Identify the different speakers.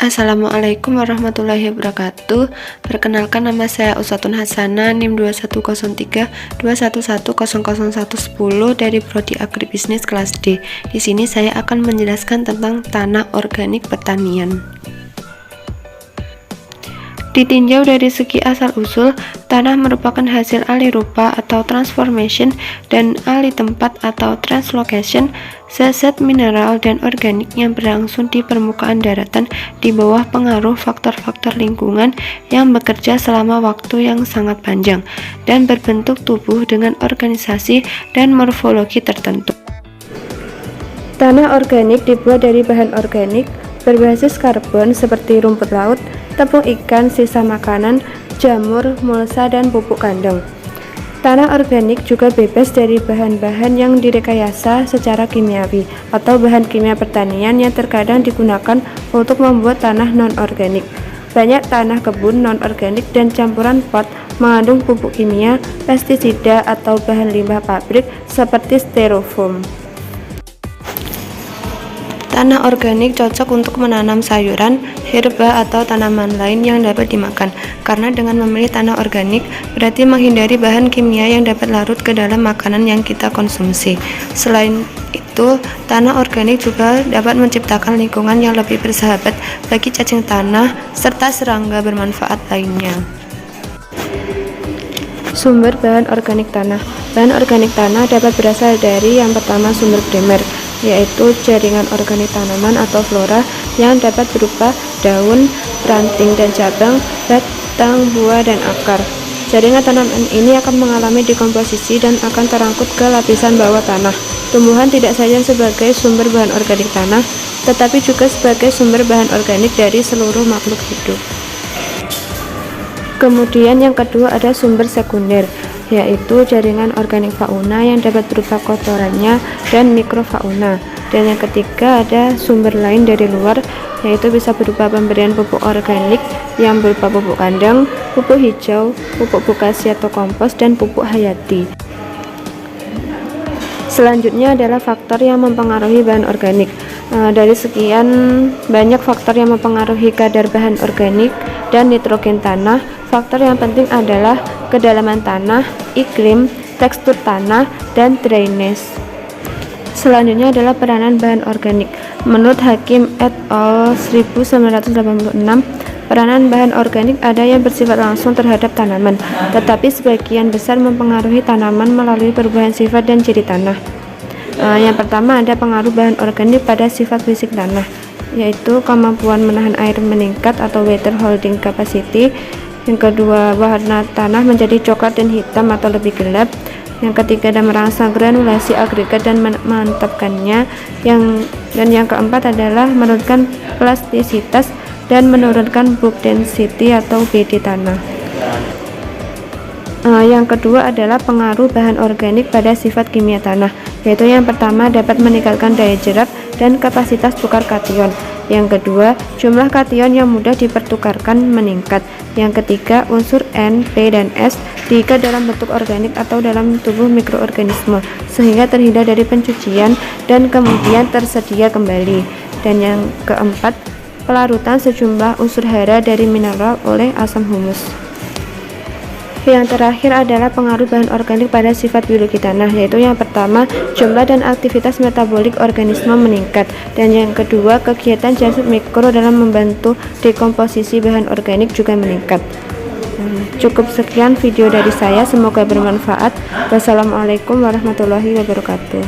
Speaker 1: Assalamualaikum warahmatullahi wabarakatuh. Perkenalkan, nama saya Usatun Hasanah, NIM 210321110010 dari Prodi Agribisnis kelas D. Di sini saya akan menjelaskan tentang tanah organik pertanian. Ditinjau dari segi asal-usul, tanah merupakan hasil alih rupa atau transformation dan alih tempat atau translocation zat-zat mineral dan organik yang berlangsung di permukaan daratan di bawah pengaruh faktor-faktor lingkungan yang bekerja selama waktu yang sangat panjang dan berbentuk tubuh dengan organisasi dan morfologi tertentu. Tanah organik dibuat dari bahan organik berbasis karbon seperti rumput laut, tepung ikan, sisa makanan, jamur, mulsa, dan pupuk kandang. Tanah organik juga bebas dari bahan-bahan yang direkayasa secara kimiawi atau bahan kimia pertanian yang terkadang digunakan untuk membuat tanah non-organik. Banyak tanah kebun non-organik dan campuran pot mengandung pupuk kimia, pestisida, atau bahan limbah pabrik seperti styrofoam. Tanah organik cocok untuk menanam sayuran, herba, atau tanaman lain yang dapat dimakan, karena dengan memilih tanah organik berarti menghindari bahan kimia yang dapat larut ke dalam makanan yang kita konsumsi. Selain itu, tanah organik juga dapat menciptakan lingkungan yang lebih bersahabat bagi cacing tanah serta serangga bermanfaat lainnya. Sumber bahan organik tanah. Bahan organik tanah dapat berasal dari yang pertama sumber primer, yaitu jaringan organik tanaman atau flora yang dapat berupa daun, ranting dan cabang, batang, buah, dan akar. Jaringan tanaman ini akan mengalami dekomposisi dan akan terangkut ke lapisan bawah tanah. Tumbuhan tidak saja sebagai sumber bahan organik tanah, tetapi juga sebagai sumber bahan organik dari seluruh makhluk hidup. Kemudian yang kedua ada sumber sekunder, yaitu jaringan organik fauna yang dapat berupa kotorannya dan mikrofauna. Dan yang ketiga ada sumber lain dari luar, yaitu bisa berupa pemberian pupuk organik yang berupa pupuk kandang, pupuk hijau, pupuk bokasi atau kompos, dan pupuk hayati. Selanjutnya adalah faktor yang mempengaruhi bahan organik. Dari sekian banyak faktor yang mempengaruhi kadar bahan organik dan nitrogen tanah, faktor yang penting adalah kedalaman tanah, iklim, tekstur tanah, dan drainase. Selanjutnya adalah peranan bahan organik. Menurut Hakim et al. 1986, peranan bahan organik ada yang bersifat langsung terhadap tanaman, tetapi sebagian besar mempengaruhi tanaman melalui perubahan sifat dan ciri tanah. Yang pertama ada pengaruh bahan organik pada sifat fisik tanah, yaitu kemampuan menahan air meningkat atau water holding capacity. Yang kedua, warna tanah menjadi coklat dan hitam atau lebih gelap. Yang ketiga, ada merangsang granulasi agregat dan memantapkannya. Dan yang keempat adalah menurunkan plastisitas dan menurunkan bulk density atau BD tanah. Yang kedua adalah pengaruh bahan organik pada sifat kimia tanah, yaitu yang pertama dapat meningkatkan daya jerat dan kapasitas tukar kation. Yang kedua, jumlah kation yang mudah dipertukarkan meningkat. Yang ketiga, unsur N, P, dan S diikat dalam bentuk organik atau dalam tubuh mikroorganisme sehingga terhindar dari pencucian dan kemudian tersedia kembali. Dan yang keempat, pelarutan sejumlah unsur hara dari mineral oleh asam humus. Yang terakhir adalah pengaruh bahan organik pada sifat biologi tanah, yaitu yang pertama, jumlah dan aktivitas metabolik organisme meningkat, dan yang kedua, kegiatan zat mikro dalam membantu dekomposisi bahan organik juga meningkat. Cukup sekian video dari saya, semoga bermanfaat. Wassalamualaikum warahmatullahi wabarakatuh.